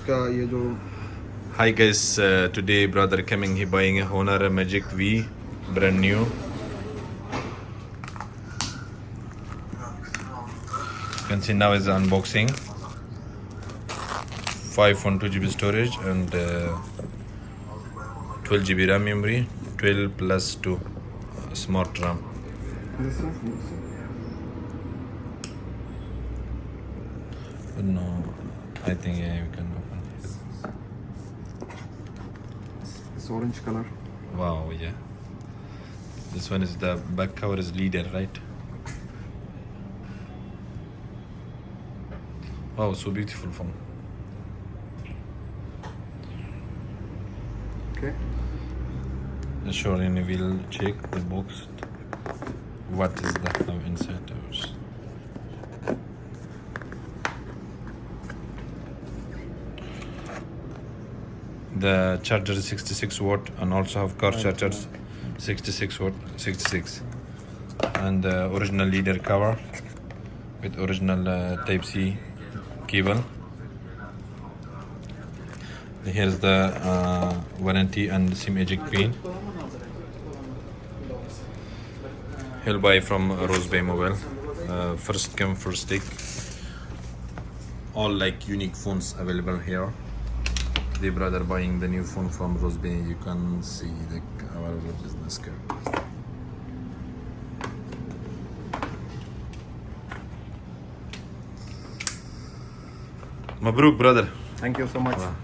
इसका ये जो Hi guys, today brother coming, he buying a Honor Magic V, brand new. You can see now is unboxing. 512 GB storage and 12 GB RAM memory, 12 plus 2 smart RAM. this one, No, I think yeah, you can open. this orange color. Wow, yeah. This one is the back cover is leader, right? Wow, so beautiful phone. Okay. Surely we'll check the box. What is the inside ours? The charger is 66 watt and also have car chargers 66 watt, 66, and the original leader cover with original type C cable. Here's the warranty and SIM eject pin. He'll buy from Rose Bay Mobile. First come, first take. All like unique phones available here. The brother buying the new phone from Rose Bay. You can see our business card. Mabruk, brother. Thank you so much. Wow.